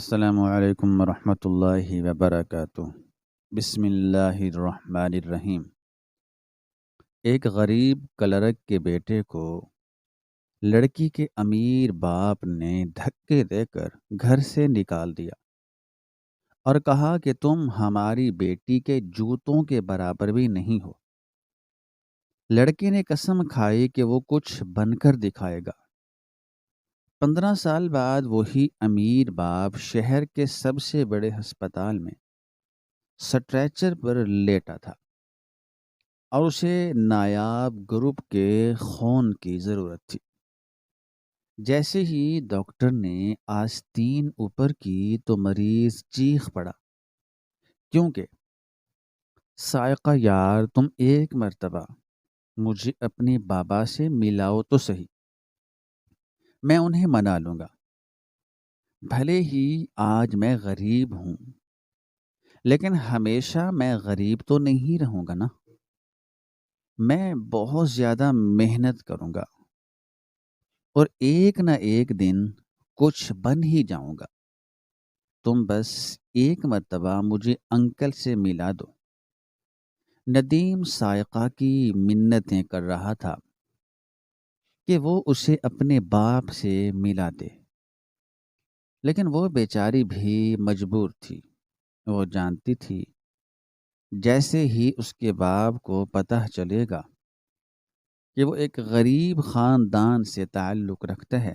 السلام علیکم ورحمۃ اللہ وبرکاتہ۔ بسم اللہ الرحمن الرحیم۔ ایک غریب کلرک کے بیٹے کو لڑکی کے امیر باپ نے دھکے دے کر گھر سے نکال دیا اور کہا کہ تم ہماری بیٹی کے جوتوں کے برابر بھی نہیں ہو۔ لڑکے نے قسم کھائی کہ وہ کچھ بن کر دکھائے گا۔ 15 سال بعد وہی امیر باپ شہر کے سب سے بڑے ہسپتال میں سٹریچر پر لیٹا تھا اور اسے نایاب گروپ کے خون کی ضرورت تھی۔ جیسے ہی ڈاکٹر نے آستین اوپر کی تو مریض چیخ پڑا، کیونکہ سائقہ یار تم ایک مرتبہ مجھے اپنے بابا سے ملاؤ تو صحیح، میں انہیں منا لوں گا۔ بھلے ہی آج میں غریب ہوں، لیکن ہمیشہ میں غریب تو نہیں رہوں گا نا۔ میں بہت زیادہ محنت کروں گا اور ایک نہ ایک دن کچھ بن ہی جاؤں گا۔ تم بس ایک مرتبہ مجھے انکل سے ملا دو۔ ندیم سائقہ کی منتیں کر رہا تھا کہ وہ اسے اپنے باپ سے ملا دے، لیکن وہ بیچاری بھی مجبور تھی۔ وہ جانتی تھی جیسے ہی اس کے باپ کو پتہ چلے گا کہ وہ ایک غریب خاندان سے تعلق رکھتا ہے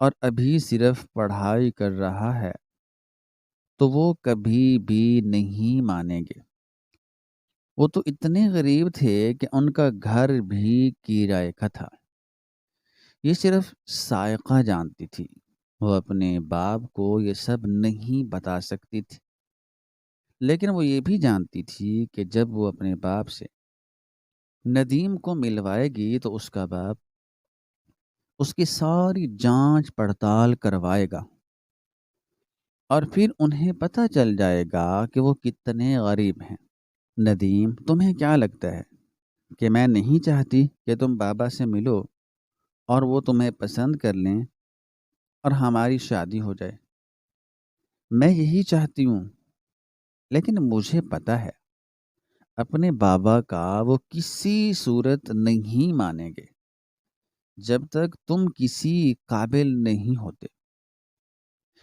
اور ابھی صرف پڑھائی کر رہا ہے، تو وہ کبھی بھی نہیں مانیں گے۔ وہ تو اتنے غریب تھے کہ ان کا گھر بھی کرائے کا تھا۔ یہ صرف سائقہ جانتی تھی۔ وہ اپنے باپ کو یہ سب نہیں بتا سکتی تھی، لیکن وہ یہ بھی جانتی تھی کہ جب وہ اپنے باپ سے ندیم کو ملوائے گی تو اس کا باپ اس کی ساری جانچ پڑتال کروائے گا اور پھر انہیں پتہ چل جائے گا کہ وہ کتنے غریب ہیں۔ ندیم، تمہیں کیا لگتا ہے کہ میں نہیں چاہتی کہ تم بابا سے ملو اور وہ تمہیں پسند کر لیں اور ہماری شادی ہو جائے؟ میں یہی چاہتی ہوں، لیکن مجھے پتہ ہے اپنے بابا کا وہ کسی صورت نہیں مانیں گے جب تک تم کسی قابل نہیں ہوتے،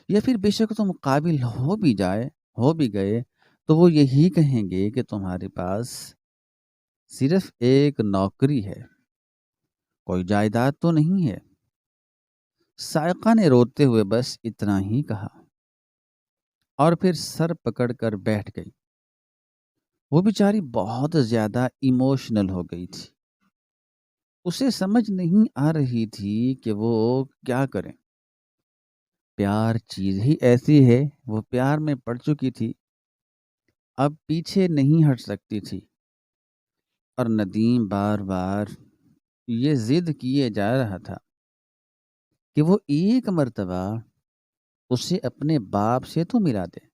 یا پھر بے شک تم قابل ہو بھی گئے تو وہ یہی کہیں گے کہ تمہارے پاس صرف ایک نوکری ہے، کوئی جائیداد تو نہیں ہے۔ سائقہ نے روتے ہوئے بس اتنا ہی کہا اور پھر سر پکڑ کر بیٹھ گئی۔ وہ بیچاری بہت زیادہ ایموشنل ہو گئی تھی۔ اسے سمجھ نہیں آ رہی تھی کہ وہ کیا کرے۔ پیار چیز ہی ایسی ہے، وہ پیار میں پڑ چکی تھی، اب پیچھے نہیں ہٹ سکتی تھی۔ اور ندیم بار بار یہ ضد کیے جا رہا تھا کہ وہ ایک مرتبہ اسے اپنے باپ سے تو ملا دے،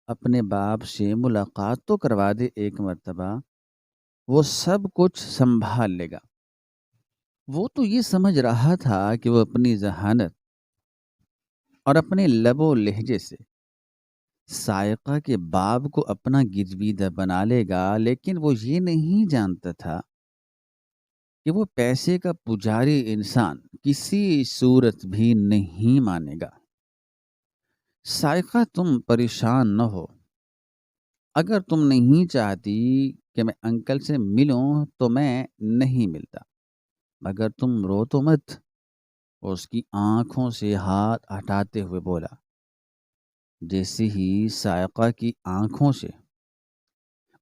اپنے باپ سے ملاقات تو کروا دے ایک مرتبہ، وہ سب کچھ سنبھال لے گا۔ وہ تو یہ سمجھ رہا تھا کہ وہ اپنی ذہانت اور اپنے لب و لہجے سے سائقہ کے باپ کو اپنا گرویدہ بنا لے گا، لیکن وہ یہ نہیں جانتا تھا کہ وہ پیسے کا پجاری انسان کسی صورت بھی نہیں مانے گا۔ سائقہ، تم پریشان نہ ہو۔ اگر تم نہیں چاہتی کہ میں انکل سے ملوں تو میں نہیں ملتا، مگر تم رو تو مت۔ وہ اس کی آنکھوں سے ہاتھ ہٹاتے ہوئے بولا۔ جیسے ہی سائقہ کی آنکھوں سے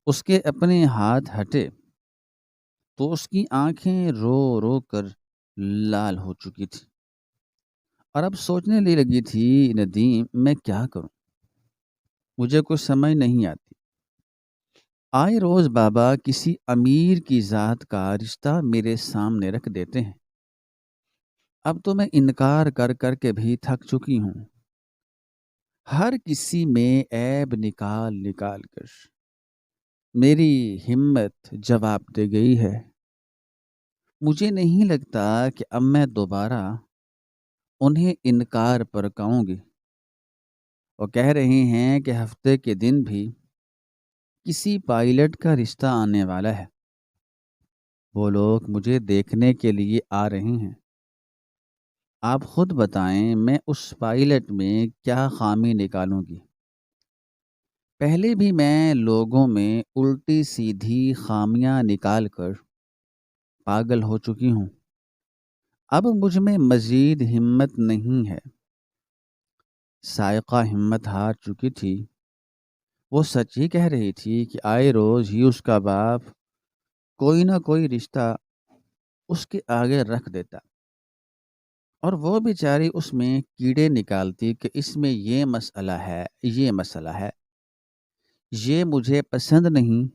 اس کے اپنے ہاتھ ہٹے تو اس کی آنکھیں رو رو کر لال ہو چکی تھی اور اب سوچنے لگی تھی، ندیم میں کیا کروں، مجھے کچھ سمجھ نہیں آتی۔ آئے روز بابا کسی امیر کی ذات کا رشتہ میرے سامنے رکھ دیتے ہیں، اب تو میں انکار کر کر کے بھی تھک چکی ہوں۔ ہر کسی میں عیب نکال نکال کر میری ہمت جواب دے گئی ہے۔ مجھے نہیں لگتا کہ اب میں دوبارہ انہیں انکار پر کہوں گی۔ وہ کہہ رہے ہیں کہ ہفتے کے دن بھی کسی پائلٹ کا رشتہ آنے والا ہے۔ وہ لوگ مجھے دیکھنے کے لیے آ رہے ہیں۔ آپ خود بتائیں میں اس پائلٹ میں کیا خامی نکالوں گی؟ پہلے بھی میں لوگوں میں الٹی سیدھی خامیاں نکال کر پاگل ہو چکی ہوں۔ اب مجھ میں مزید ہمت نہیں ہے۔ سائقہ ہمت ہار چکی تھی۔ وہ سچ ہی کہہ رہی تھی کہ آئے روز ہی اس کا باپ کوئی نہ کوئی رشتہ اس کے آگے رکھ دیتا، اور وہ بیچاری اس میں کیڑے نکالتی کہ اس میں یہ مسئلہ ہے، یہ مسئلہ ہے، یہ مجھے پسند نہیں،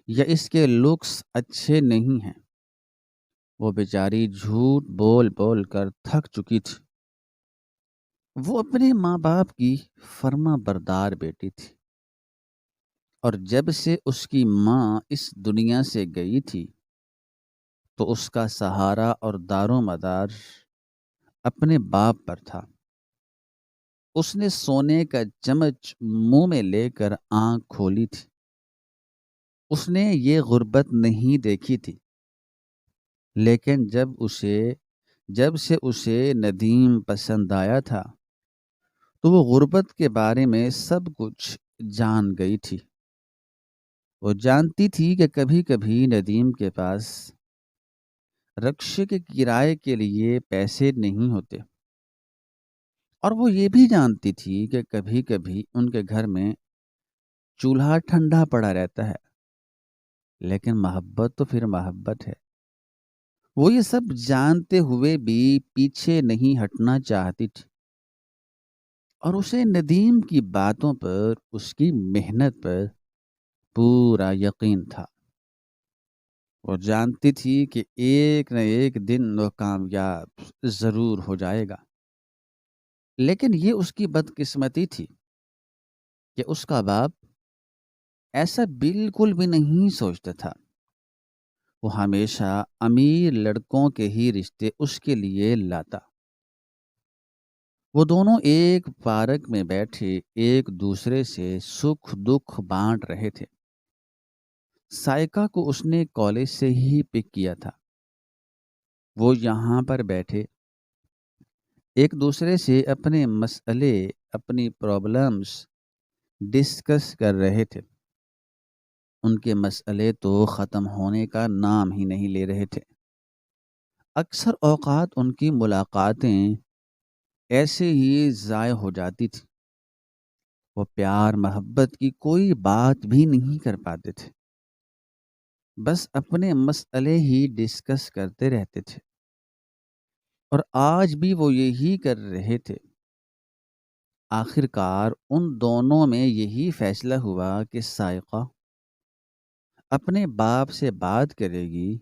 یا اس کے لکس اچھے نہیں ہیں۔ وہ بیچاری جھوٹ بول بول کر تھک چکی تھی۔ وہ اپنے ماں باپ کی فرما بردار بیٹی تھی، اور جب سے اس کی ماں اس دنیا سے گئی تھی تو اس کا سہارا اور دار و مدار اپنے باپ پر تھا۔ اس نے سونے کا چمچ منہ میں لے کر آنکھ کھولی تھی۔ اس نے یہ غربت نہیں دیکھی تھی، لیکن جب سے اسے ندیم پسند آیا تھا تو وہ غربت کے بارے میں سب کچھ جان گئی تھی۔ وہ جانتی تھی کہ کبھی کبھی ندیم کے پاس رکشے کے کرائے کے لیے پیسے نہیں ہوتے، اور وہ یہ بھی جانتی تھی کہ کبھی کبھی ان کے گھر میں چولہا ٹھنڈا پڑا رہتا ہے، لیکن محبت تو پھر محبت ہے۔ وہ یہ سب جانتے ہوئے بھی پیچھے نہیں ہٹنا چاہتی تھی، اور اسے ندیم کی باتوں پر، اس کی محنت پر پورا یقین تھا۔ وہ جانتی تھی کہ ایک نہ ایک دن وہ کامیاب ضرور ہو جائے گا، لیکن یہ اس کی بدقسمتی تھی کہ اس کا باپ ایسا بالکل بھی نہیں سوچتا تھا۔ وہ ہمیشہ امیر لڑکوں کے ہی رشتے اس کے لیے لاتا۔ وہ دونوں ایک پارک میں بیٹھے ایک دوسرے سے سکھ دکھ بانٹ رہے تھے۔ سائقہ کو اس نے کالج سے ہی پک کیا تھا۔ وہ یہاں پر بیٹھے ایک دوسرے سے اپنے مسئلے، اپنی پرابلمز ڈسکس کر رہے تھے۔ ان کے مسئلے تو ختم ہونے کا نام ہی نہیں لے رہے تھے۔ اکثر اوقات ان کی ملاقاتیں ایسے ہی ضائع ہو جاتی تھی۔ وہ پیار محبت کی کوئی بات بھی نہیں کر پاتے تھے، بس اپنے مسئلے ہی ڈسکس کرتے رہتے تھے، اور آج بھی وہ یہی کر رہے تھے۔ آخر کار ان دونوں میں یہی فیصلہ ہوا کہ سائقہ اپنے باپ سے بات کرے گی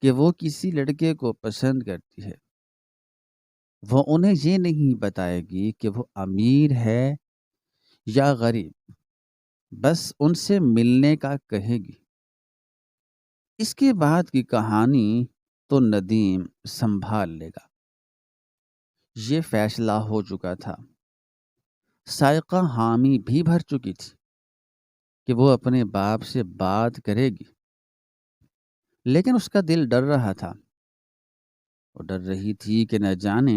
کہ وہ کسی لڑکے کو پسند کرتی ہے۔ وہ انہیں یہ نہیں بتائے گی کہ وہ امیر ہے یا غریب، بس ان سے ملنے کا کہے گی۔ اس کے بعد کی کہانی تو ندیم سنبھال لے گا۔ یہ فیصلہ ہو چکا تھا۔ سائقہ حامی بھی بھر چکی تھی کہ وہ اپنے باپ سے بات کرے گی، لیکن اس کا دل ڈر رہا تھا۔ وہ ڈر رہی تھی کہ نہ جانے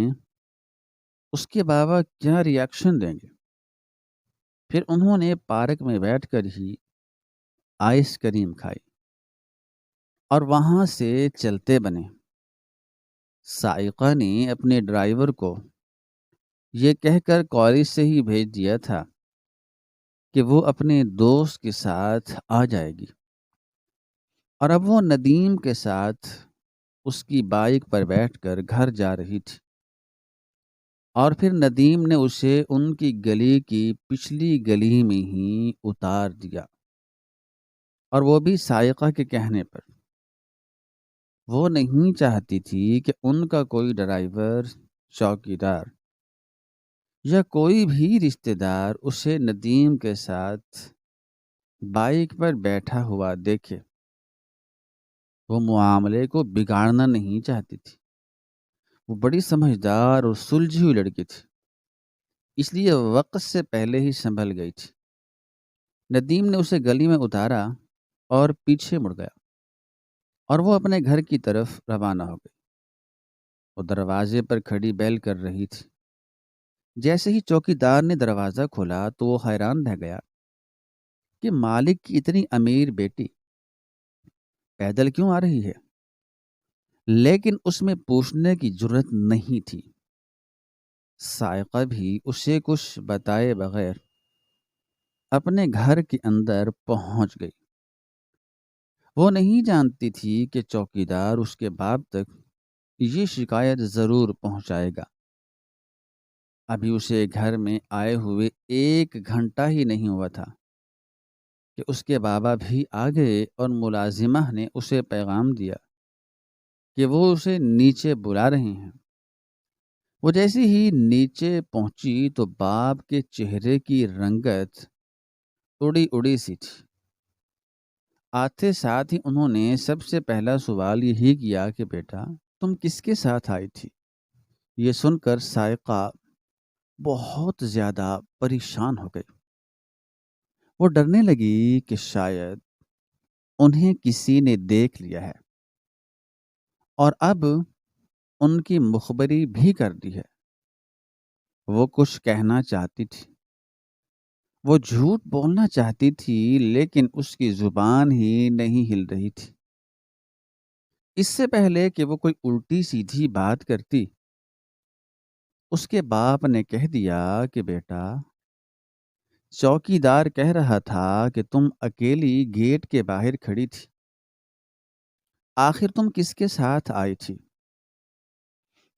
اس کے بابا کیا ری ایکشن دیں گے۔ پھر انہوں نے پارک میں بیٹھ کر ہی آئس کریم کھائی اور وہاں سے چلتے بنے۔ سائقہ نے اپنے ڈرائیور کو یہ کہہ کر کالج سے ہی بھیج دیا تھا کہ وہ اپنے دوست کے ساتھ آ جائے گی، اور اب وہ ندیم کے ساتھ اس کی بائک پر بیٹھ کر گھر جا رہی تھی، اور پھر ندیم نے اسے ان کی گلی کی پچھلی گلی میں ہی اتار دیا، اور وہ بھی سائقہ کے کہنے پر۔ وہ نہیں چاہتی تھی کہ ان کا کوئی ڈرائیور، چوکیدار یا کوئی بھی رشتہ دار اسے ندیم کے ساتھ بائک پر بیٹھا ہوا دیکھے۔ وہ معاملے کو بگاڑنا نہیں چاہتی تھی۔ وہ بڑی سمجھدار اور سلجھی ہوئی لڑکی تھی۔ اس لیے وقت سے پہلے ہی سنبھل گئی تھی۔ ندیم نے اسے گلی میں اتارا اور پیچھے مڑ گیا اور وہ اپنے گھر کی طرف روانہ ہو گئی۔ وہ دروازے پر کھڑی بیل کر رہی تھی۔ جیسے ہی چوکیدار نے دروازہ کھولا تو وہ حیران رہ گیا کہ مالک کی اتنی امیر بیٹی پیدل کیوں آ رہی ہے، لیکن اس میں پوچھنے کی جرت نہیں تھی۔ سائقہ بھی اسے کچھ بتائے بغیر اپنے گھر کے اندر پہنچ گئی۔ وہ نہیں جانتی تھی کہ چوکیدار اس کے باپ تک یہ شکایت ضرور پہنچائے گا۔ ابھی اسے گھر میں آئے ہوئے 1 گھنٹہ ہی نہیں ہوا تھا کہ اس کے بابا بھی آ گئے اور ملازمہ نے اسے پیغام دیا کہ وہ اسے نیچے بلا رہے ہیں۔ وہ جیسے ہی نیچے پہنچی تو باپ کے چہرے کی رنگت اڑی اڑی سی تھی۔ آتے ساتھ ہی انہوں نے سب سے پہلا سوال یہی کیا کہ بیٹا تم کس کے ساتھ آئی تھی؟ یہ سن کر سائقہ بہت زیادہ پریشان ہو گئی۔ وہ ڈرنے لگی کہ شاید انہیں کسی نے دیکھ لیا ہے اور اب ان کی مخبری بھی کر دی ہے۔ وہ کچھ کہنا چاہتی تھی، وہ جھوٹ بولنا چاہتی تھی، لیکن اس کی زبان ہی نہیں ہل رہی تھی۔ اس سے پہلے کہ وہ کوئی الٹی سیدھی بات کرتی، اس کے باپ نے کہہ دیا کہ بیٹا چوکیدار کہہ رہا تھا کہ تم اکیلی گیٹ کے باہر کھڑی تھی، آخر تم کس کے ساتھ آئی تھی؟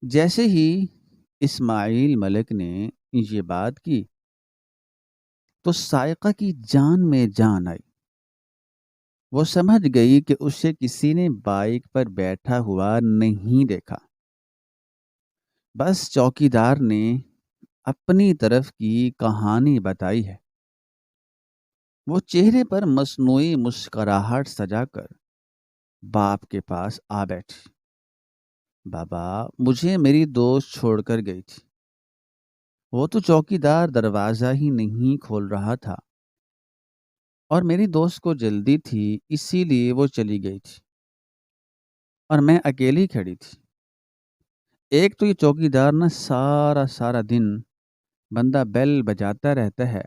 جیسے ہی اسماعیل ملک نے یہ بات کی تو سائقہ کی جان میں جان آئی۔ وہ سمجھ گئی کہ اسے کسی نے بائک پر بیٹھا ہوا نہیں دیکھا، بس چوکیدار نے اپنی طرف کی کہانی بتائی ہے۔ وہ چہرے پر مصنوعی مسکراہٹ سجا کر باپ کے پاس آ بیٹھی۔ بابا مجھے میری دوست چھوڑ کر گئی تھی، وہ تو چوکیدار دروازہ ہی نہیں کھول رہا تھا اور میری دوست کو جلدی تھی، اسی لیے وہ چلی گئی تھی اور میں اکیلی کھڑی تھی۔ ایک تو یہ چوکیدار نا سارا دن بندہ بیل بجاتا رہتا ہے،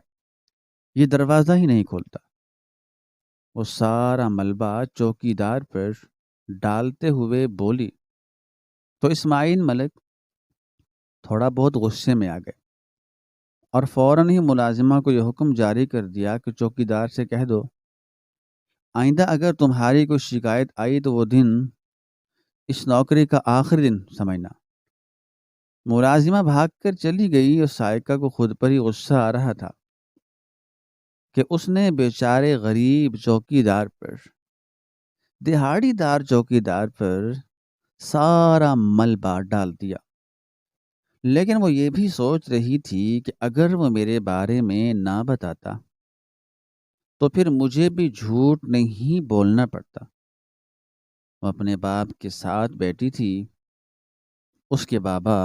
یہ دروازہ ہی نہیں کھولتا۔ وہ سارا ملبہ چوکیدار پر ڈالتے ہوئے بولی تو اسماعیل ملک تھوڑا بہت غصے میں آ گئے اور فوراً ہی ملازمہ کو یہ حکم جاری کر دیا کہ چوکیدار سے کہہ دو آئندہ اگر تمہاری کوئی شکایت آئی تو وہ دن اس نوکری کا آخری دن سمجھنا۔ ملازمہ بھاگ کر چلی گئی اور سائقہ کو خود پر ہی غصہ آ رہا تھا کہ اس نے بیچارے غریب چوکیدار پر، دہاڑی دار چوکیدار پر سارا ملبہ ڈال دیا۔ لیکن وہ یہ بھی سوچ رہی تھی کہ اگر وہ میرے بارے میں نہ بتاتا تو پھر مجھے بھی جھوٹ نہیں بولنا پڑتا۔ وہ اپنے باپ کے ساتھ بیٹھی تھی، اس کے بابا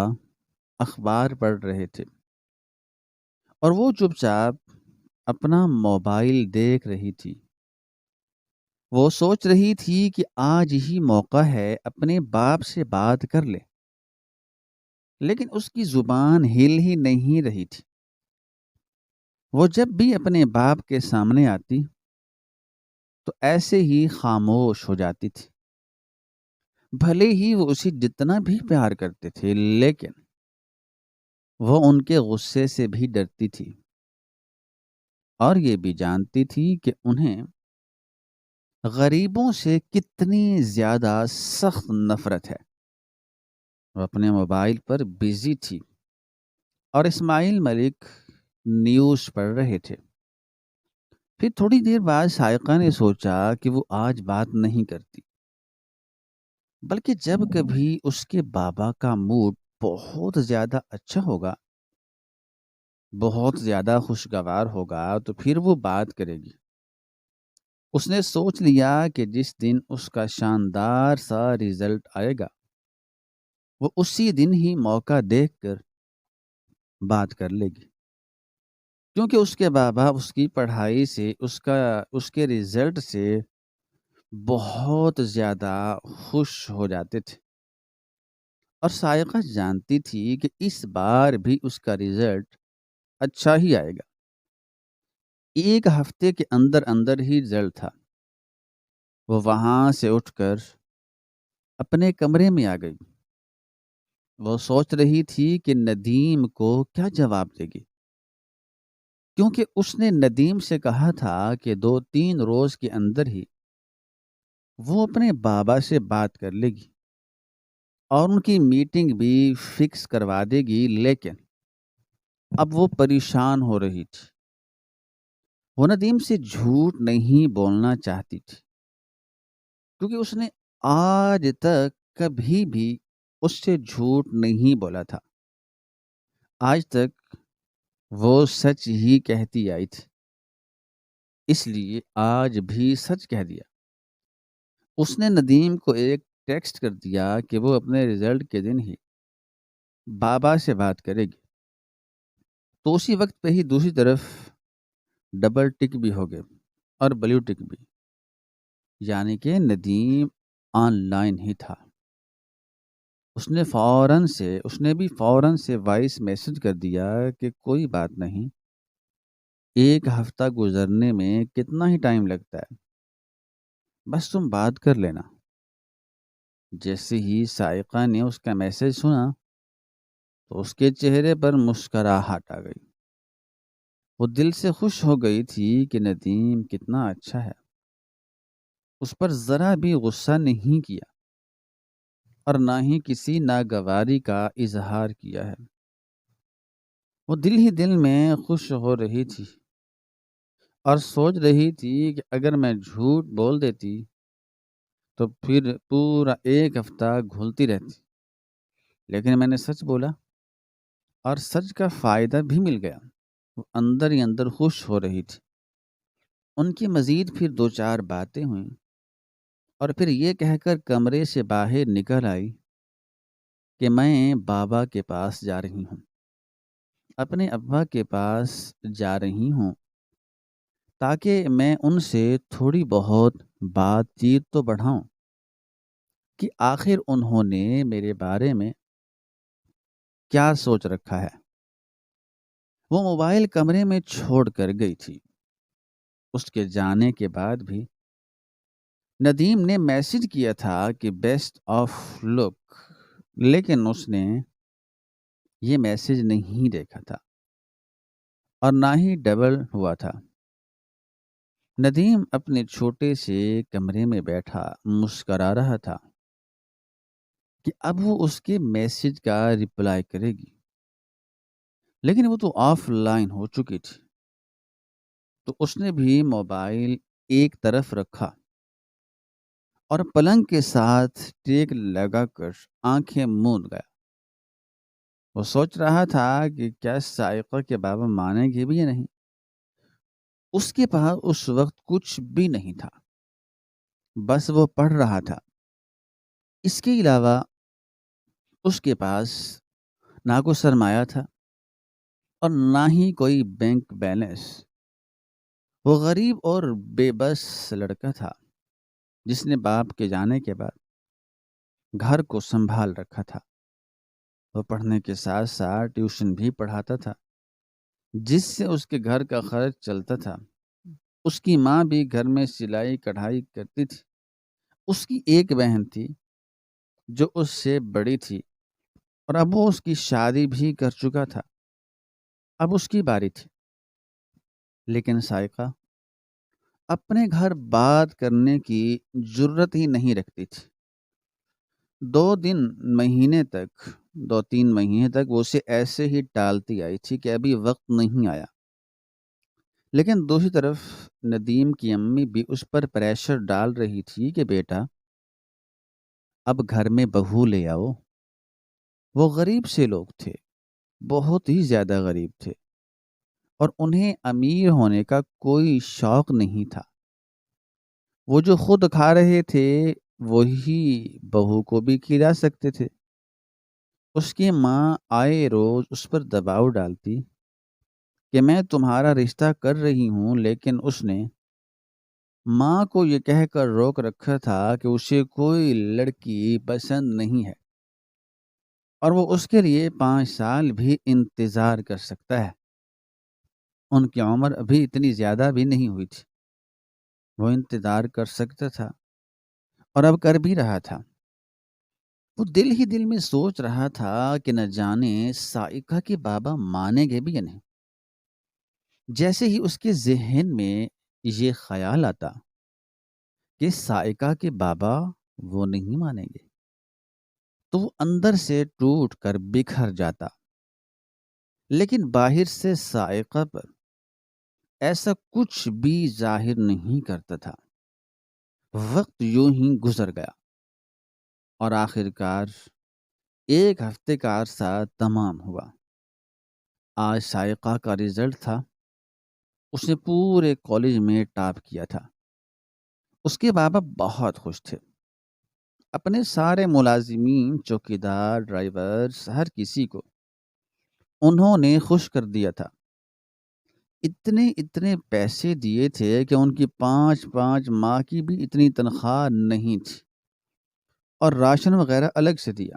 اخبار پڑھ رہے تھے اور وہ چپ چاپ اپنا موبائل دیکھ رہی تھی۔ وہ سوچ رہی تھی کہ آج ہی موقع ہے اپنے باپ سے بات کر لے، لیکن اس کی زبان ہل ہی نہیں رہی تھی۔ وہ جب بھی اپنے باپ کے سامنے آتی تو ایسے ہی خاموش ہو جاتی تھی۔ بھلے ہی وہ اسے جتنا بھی پیار کرتے تھے، لیکن وہ ان کے غصے سے بھی ڈرتی تھی اور یہ بھی جانتی تھی کہ انہیں غریبوں سے کتنی زیادہ سخت نفرت ہے۔ وہ اپنے موبائل پر بزی تھی اور اسماعیل ملک نیوز پڑھ رہے تھے۔ پھر تھوڑی دیر بعد سائقہ نے سوچا کہ وہ آج بات نہیں کرتی، بلکہ جب کبھی اس کے بابا کا موڈ بہت زیادہ اچھا ہوگا، بہت زیادہ خوشگوار ہوگا، تو پھر وہ بات کرے گی۔ اس نے سوچ لیا کہ جس دن اس کا شاندار سا رزلٹ آئے گا وہ اسی دن ہی موقع دیکھ کر بات کر لے گی۔ کیونکہ اس کے ماں باپ اس کی پڑھائی سے اس کے رزلٹ سے بہت زیادہ خوش ہو جاتے تھے، اور سائقہ جانتی تھی کہ اس بار بھی اس کا رزلٹ اچھا ہی آئے گا۔ ایک ہفتے کے اندر اندر ہی رزلٹ تھا۔ وہ وہاں سے اٹھ کر اپنے کمرے میں آ گئی۔ وہ سوچ رہی تھی کہ ندیم کو کیا جواب دے گی، کیونکہ اس نے ندیم سے کہا تھا کہ 2-3 روز کے اندر ہی وہ اپنے بابا سے بات کر لے گی اور ان کی میٹنگ بھی فکس کروا دے گی، لیکن اب وہ پریشان ہو رہی تھی۔ وہ ندیم سے جھوٹ نہیں بولنا چاہتی تھی، کیونکہ اس نے آج تک کبھی بھی اس سے جھوٹ نہیں بولا تھا۔ آج تک وہ سچ ہی کہتی آئی تھی، اس لیے آج بھی سچ کہہ دیا۔ اس نے ندیم کو ایک ٹیکسٹ کر دیا کہ وہ اپنے رزلٹ کے دن ہی بابا سے بات کرے گی، تو اسی وقت پہ ہی دوسری طرف ڈبل ٹک بھی ہو گئے اور بلیو ٹک بھی، یعنی کہ ندیم آن لائن ہی تھا۔ اس نے بھی فوراً سے وائس میسج کر دیا کہ کوئی بات نہیں، ایک ہفتہ گزرنے میں کتنا ہی ٹائم لگتا ہے، بس تم بات کر لینا۔ جیسے ہی سائقہ نے اس کا میسج سنا تو اس کے چہرے پر مسکراہٹ آ گئی۔ وہ دل سے خوش ہو گئی تھی کہ ندیم کتنا اچھا ہے، اس پر ذرا بھی غصہ نہیں کیا اور نہ ہی کسی ناگواری کا اظہار کیا ہے۔ وہ دل ہی دل میں خوش ہو رہی تھی اور سوچ رہی تھی کہ اگر میں جھوٹ بول دیتی تو پھر پورا ایک ہفتہ گھلتی رہتی، لیکن میں نے سچ بولا اور سچ کا فائدہ بھی مل گیا۔ وہ اندر ہی اندر خوش ہو رہی تھی۔ ان کی مزید پھر 2-4 باتیں ہوئیں اور پھر یہ کہہ کر کمرے سے باہر نکل آئی کہ میں بابا کے پاس جا رہی ہوں، اپنے ابا کے پاس جا رہی ہوں، تاکہ میں ان سے تھوڑی بہت بات چیت تو بڑھاؤں کہ آخر انہوں نے میرے بارے میں کیا سوچ رکھا ہے۔ وہ موبائل کمرے میں چھوڑ کر گئی تھی۔ اس کے جانے کے بعد بھی ندیم نے میسج کیا تھا کہ بیسٹ آف لک، لیکن اس نے یہ میسج نہیں دیکھا تھا اور نہ ہی ڈبل ہوا تھا۔ ندیم اپنے چھوٹے سے کمرے میں بیٹھا مسکرا رہا تھا کہ اب وہ اس کے میسج کا رپلائی کرے گی، لیکن وہ تو آف لائن ہو چکی تھی۔ تو اس نے بھی موبائل ایک طرف رکھا اور پلنگ کے ساتھ ٹیک لگا کر آنکھیں موند گیا۔ وہ سوچ رہا تھا کہ کیا سائقہ کے بابا مانے گی بھی یا نہیں۔ اس کے پاس اس وقت کچھ بھی نہیں تھا، بس وہ پڑھ رہا تھا۔ اس کے علاوہ اس کے پاس نہ کوئی سرمایہ تھا اور نہ ہی کوئی بینک بیلنس۔ وہ غریب اور بے بس لڑکا تھا جس نے باپ کے جانے کے بعد گھر کو سنبھال رکھا تھا۔ وہ پڑھنے کے ساتھ ساتھ ٹیوشن بھی پڑھاتا تھا، جس سے اس کے گھر کا خرچ چلتا تھا۔ اس کی ماں بھی گھر میں سلائی کڑھائی کرتی تھی۔ اس کی ایک بہن تھی جو اس سے بڑی تھی اور اب وہ اس کی شادی بھی کر چکا تھا۔ اب اس کی باری تھی، لیکن سائقہ اپنے گھر بات کرنے کی جرت ہی نہیں رکھتی تھی۔ 2-3 مہینے تک وہ اسے ایسے ہی ٹالتی آئی تھی کہ ابھی وقت نہیں آیا، لیکن دوسری طرف ندیم کی امی بھی اس پر پریشر ڈال رہی تھی کہ بیٹا اب گھر میں بہو لے آؤ۔ وہ غریب سے لوگ تھے، بہت ہی زیادہ غریب تھے، اور انہیں امیر ہونے کا کوئی شوق نہیں تھا۔ وہ جو خود کھا رہے تھے وہی بہو کو بھی کھلا سکتے تھے۔ اس کی ماں آئے روز اس پر دباؤ ڈالتی کہ میں تمہارا رشتہ کر رہی ہوں، لیکن اس نے ماں کو یہ کہہ کر روک رکھا تھا کہ اسے کوئی لڑکی پسند نہیں ہے اور وہ اس کے لیے 5 سال بھی انتظار کر سکتا ہے۔ ان کی عمر ابھی اتنی زیادہ بھی نہیں ہوئی تھی، وہ انتظار کر سکتا تھا اور اب کر بھی رہا تھا۔ وہ دل ہی دل میں سوچ رہا تھا کہ نہ جانے سائقہ کے بابا مانیں گے بھی یا نہیں۔ جیسے ہی اس کے ذہن میں یہ خیال آتا کہ سائقہ کے بابا وہ نہیں مانیں گے، تو وہ اندر سے ٹوٹ کر بکھر جاتا، لیکن باہر سے سائقہ پر ایسا کچھ بھی ظاہر نہیں کرتا تھا۔ وقت یوں ہی گزر گیا اور آخر کار 1 ہفتے کا عرصہ تمام ہوا۔ آج سائقہ کا رزلٹ تھا۔ اس نے پورے کالج میں ٹاپ کیا تھا۔ اس کے بابا بہت خوش تھے۔ اپنے سارے ملازمین، چوکیدار، ڈرائیورز، ہر کسی کو انہوں نے خوش کر دیا تھا۔ اتنے پیسے دیے تھے کہ ان کی 5 ماہ کی بھی اتنی تنخواہ نہیں تھی، اور راشن وغیرہ الگ سے دیا،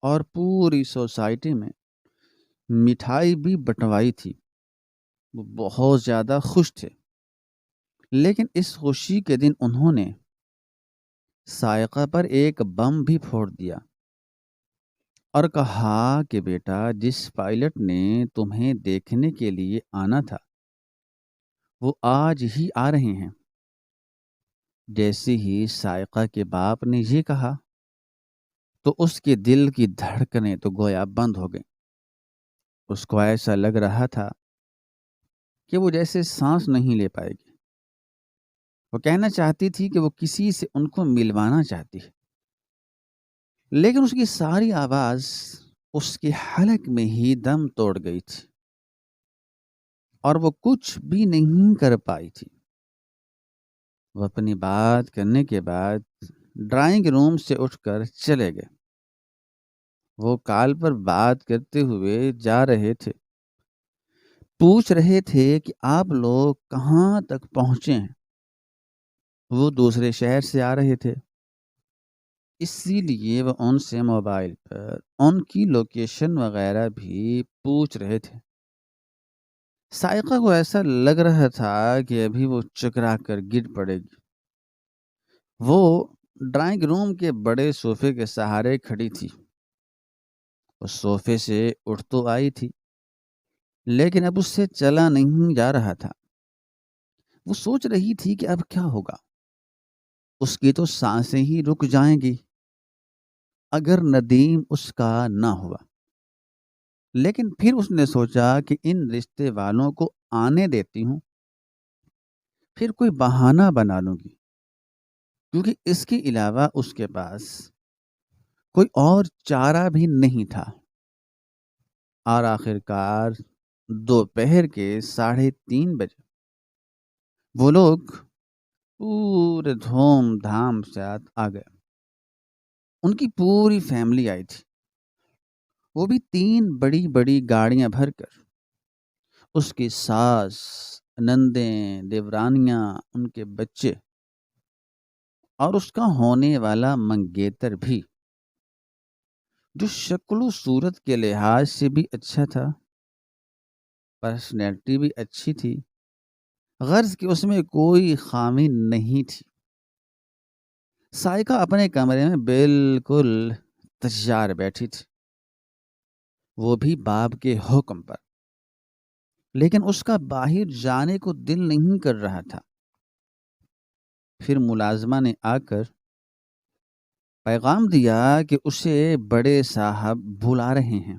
اور پوری سوسائٹی میں مٹھائی بھی بٹوائی تھی۔ وہ بہت زیادہ خوش تھے، لیکن اس خوشی کے دن انہوں نے سائقہ پر ایک بم بھی پھوڑ دیا اور کہا کہ بیٹا، جس پائلٹ نے تمہیں دیکھنے کے لیے آنا تھا وہ آج ہی آ رہے ہیں۔ جیسے ہی سائقہ کے باپ نے یہ کہا تو اس کے دل کی دھڑکنیں تو گویا بند ہو گئیں۔ اس کو ایسا لگ رہا تھا کہ وہ جیسے سانس نہیں لے پائے گی۔ وہ کہنا چاہتی تھی کہ وہ کسی سے ان کو ملوانا چاہتی ہے، لیکن اس کی ساری آواز اس کے حلق میں ہی دم توڑ گئی تھی اور وہ کچھ بھی نہیں کر پائی تھی۔ وہ اپنی بات کرنے کے بعد ڈرائنگ روم سے اٹھ کر چلے گئے۔ وہ کال پر بات کرتے ہوئے جا رہے تھے، پوچھ رہے تھے کہ آپ لوگ کہاں تک پہنچے ہیں۔ وہ دوسرے شہر سے آ رہے تھے، اسی لیے وہ ان سے موبائل پر ان کی لوکیشن وغیرہ بھی پوچھ رہے تھے۔ سائقہ کو ایسا لگ رہا تھا کہ ابھی وہ چکرا کر گر پڑے گی۔ وہ ڈرائنگ روم کے بڑے صوفے کے سہارے کھڑی تھی۔ اس صوفے سے اٹھ تو آئی تھی، لیکن اب اس سے چلا نہیں جا رہا تھا۔ وہ سوچ رہی تھی کہ اب کیا ہوگا۔ اس کی تو سانسیں ہی رک جائیں گی اگر ندیم اس کا نہ ہوا۔ لیکن پھر اس نے سوچا کہ ان رشتے والوں کو آنے دیتی ہوں، پھر کوئی بہانہ بنا لوں گی، کیونکہ اس کے علاوہ اس کے پاس کوئی اور چارہ بھی نہیں تھا۔ اور آخر کار دوپہر کے 3:30 بجے وہ لوگ پورے دھوم دھام سے آ گئے۔ ان کی پوری فیملی آئی تھی، وہ بھی 3 بڑی بڑی گاڑیاں بھر کر۔ اس کی ساس، نندیں، دیورانیاں، ان کے بچے اور اس کا ہونے والا منگیتر بھی، جو شکل و صورت کے لحاظ سے بھی اچھا تھا، پرسنالٹی بھی اچھی تھی، غرض کہ اس میں کوئی خامی نہیں تھی۔ سائقہ اپنے کمرے میں بالکل تیار بیٹھی تھی، وہ بھی باپ کے حکم پر، لیکن اس کا باہر جانے کو دل نہیں کر رہا تھا۔ پھر ملازمہ نے آ کر پیغام دیا کہ اسے بڑے صاحب بلا رہے ہیں،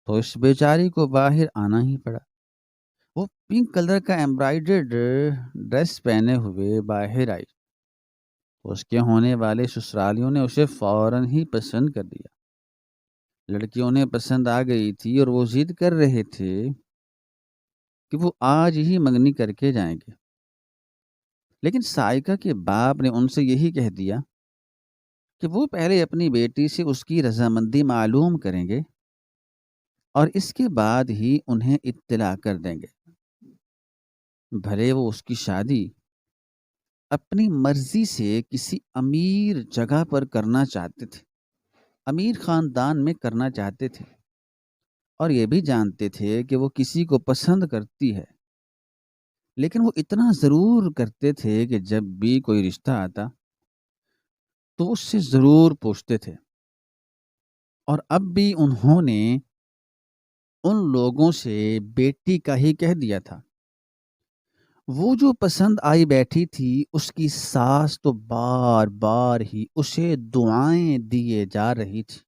تو اس بیچاری کو باہر آنا ہی پڑا۔ وہ پنک کلر کا ایمبرائڈرڈ ڈریس پہنے ہوئے باہر آئی۔ اس کے ہونے والے سسرالیوں نے اسے فوراً ہی پسند کر دیا۔ لڑکیوں نے پسند آ گئی تھی اور وہ ضد کر رہے تھے کہ وہ آج ہی منگنی کر کے جائیں گے، لیکن سائقہ کے باپ نے ان سے یہی کہہ دیا کہ وہ پہلے اپنی بیٹی سے اس کی رضامندی معلوم کریں گے، اور اس کے بعد ہی انہیں اطلاع کر دیں گے۔ بھلے وہ اس کی شادی اپنی مرضی سے کسی امیر جگہ پر کرنا چاہتے تھے، امیر خاندان میں کرنا چاہتے تھے، اور یہ بھی جانتے تھے کہ وہ کسی کو پسند کرتی ہے، لیکن وہ اتنا ضرور کرتے تھے کہ جب بھی کوئی رشتہ آتا تو اس سے ضرور پوچھتے تھے۔ اور اب بھی انہوں نے ان لوگوں سے بیٹی کا ہی کہہ دیا تھا۔ وہ جو پسند آئی بیٹھی تھی، اس کی ساس تو بار بار ہی اسے دعائیں دیے جا رہی تھی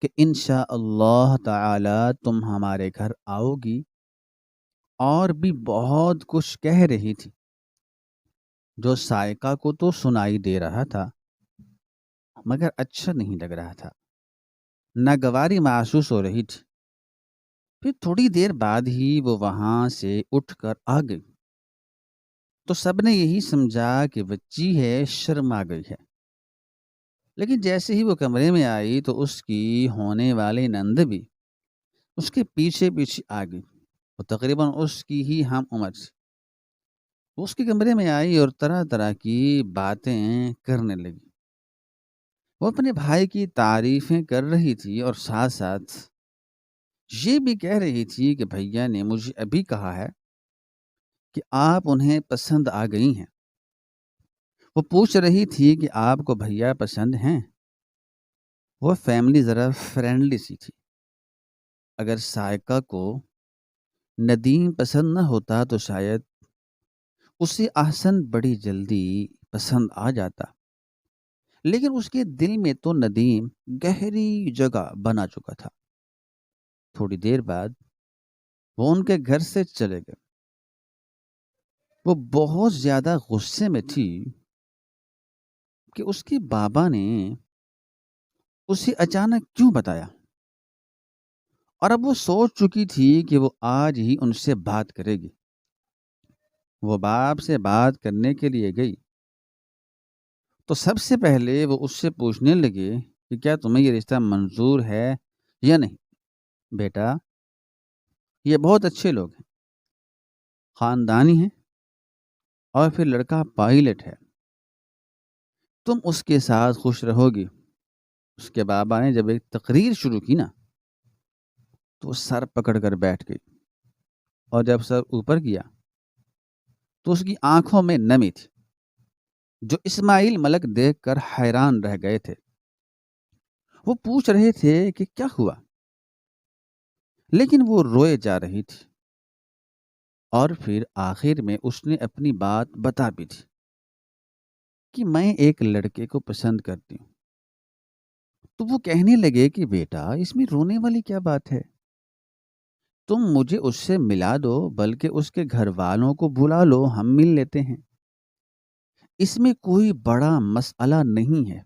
کہ انشاءاللہ تعالی تم ہمارے گھر آؤ گی، اور بھی بہت کچھ کہہ رہی تھی جو سائقہ کو تو سنائی دے رہا تھا، مگر اچھا نہیں لگ رہا تھا، ناگواری محسوس ہو رہی تھی۔ پھر تھوڑی دیر بعد ہی وہ وہاں سے اٹھ کر آ گئی، تو سب نے یہی سمجھا کہ بچی ہے، شرم آ گئی ہے۔ لیکن جیسے ہی وہ کمرے میں آئی تو اس کی ہونے والی نند بھی اس کے پیچھے پیچھے آ گئی، وہ تقریباً اس کی ہی ہم عمر تھی۔ وہ اس کے کمرے میں آئی اور طرح طرح کی باتیں کرنے لگی۔ وہ اپنے بھائی کی تعریفیں کر رہی تھی اور ساتھ ساتھ یہ بھی کہہ رہی تھی کہ بھیا نے مجھے ابھی کہا ہے کہ آپ انہیں پسند آ گئی ہیں۔ وہ پوچھ رہی تھی کہ آپ کو بھیا پسند ہیں۔ وہ فیملی ذرا فرینڈلی سی تھی۔ اگر سائقہ کو ندیم پسند نہ ہوتا تو شاید اسے احسن بڑی جلدی پسند آ جاتا، لیکن اس کے دل میں تو ندیم گہری جگہ بنا چکا تھا۔ تھوڑی دیر بعد وہ ان کے گھر سے چلے گئے۔ وہ بہت زیادہ غصے میں تھی کہ اس کے بابا نے اسے اچانک کیوں بتایا، اور اب وہ سوچ چکی تھی کہ وہ آج ہی ان سے بات کرے گی۔ وہ باپ سے بات کرنے کے لیے گئی تو سب سے پہلے وہ اس سے پوچھنے لگے کہ کیا تمہیں یہ رشتہ منظور ہے یا نہیں؟ بیٹا، یہ بہت اچھے لوگ ہیں، خاندانی ہیں، اور پھر لڑکا پائلٹ ہے، تم اس کے ساتھ خوش رہو گی۔ اس کے بابا نے جب ایک تقریر شروع کی نا تو وہ سر پکڑ کر بیٹھ گئی، اور جب سر اوپر کیا تو اس کی آنکھوں میں نمی تھی، جو اسماعیل ملک دیکھ کر حیران رہ گئے تھے۔ وہ پوچھ رہے تھے کہ کیا ہوا، لیکن وہ روئے جا رہی تھی، اور پھر آخر میں اس نے اپنی بات بتا بھی دی کہ میں ایک لڑکے کو پسند کرتی ہوں۔ تو وہ کہنے لگے کہ بیٹا، اس میں رونے والی کیا بات ہے؟ تم مجھے اس سے ملا دو، بلکہ اس کے گھر والوں کو بلا لو، ہم مل لیتے ہیں، اس میں کوئی بڑا مسئلہ نہیں ہے۔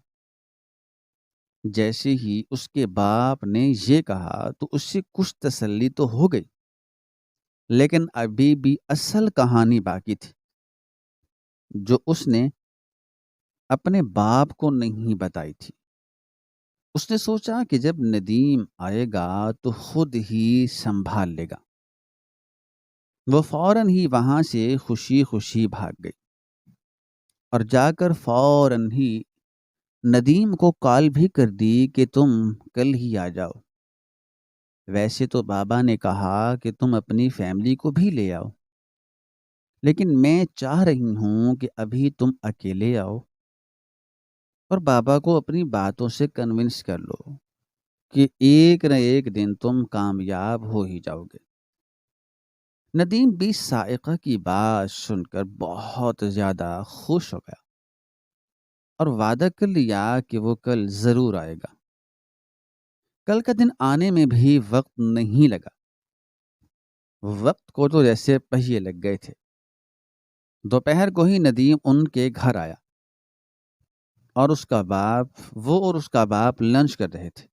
جیسے ہی اس کے باپ نے یہ کہا تو اس سے کچھ تسلی تو ہو گئی، لیکن ابھی بھی اصل کہانی باقی تھی جو اس نے اپنے باپ کو نہیں بتائی تھی۔ اس نے سوچا کہ جب ندیم آئے گا تو خود ہی سنبھال لے گا۔ وہ فوراً ہی وہاں سے خوشی خوشی بھاگ گئی، اور جا کر فوراً ہی ندیم کو کال بھی کر دی کہ تم کل ہی آ جاؤ۔ ویسے تو بابا نے کہا کہ تم اپنی فیملی کو بھی لے آؤ، لیکن میں چاہ رہی ہوں کہ ابھی تم اکیلے آؤ اور بابا کو اپنی باتوں سے کنونس کر لو کہ ایک نہ ایک دن تم کامیاب ہو ہی جاؤ گے۔ ندیم بھی سائقہ کی بات سن کر بہت زیادہ خوش ہو گیا اور وعدہ کر لیا کہ وہ کل ضرور آئے گا۔ کل کا دن آنے میں بھی وقت نہیں لگا، وقت کو تو جیسے پہیے لگ گئے تھے۔ دوپہر کو ہی ندیم ان کے گھر آیا، اور وہ اور اس کا باپ لنچ کر رہے تھے۔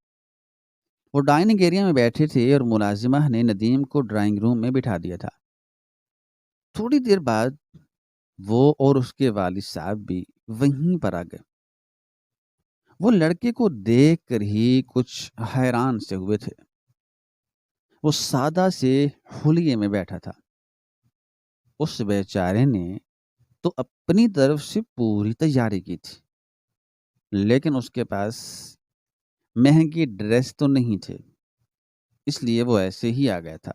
وہ ڈائننگ ایریا میں بیٹھے تھے اور ملازمہ نے ندیم کو ڈرائنگ روم میں بٹھا دیا تھا۔ تھوڑی دیر بعد وہ اور اس کے والد صاحب بھی وہیں پر آ گئے۔ وہ لڑکے کو دیکھ کر ہی کچھ حیران سے ہوئے تھے۔ وہ سادہ سے حلیے میں بیٹھا تھا۔ اس بیچارے نے تو اپنی طرف سے پوری تیاری کی تھی، لیکن اس کے پاس مہنگی ڈریس تو نہیں تھے، اس لیے وہ ایسے ہی آ گیا تھا۔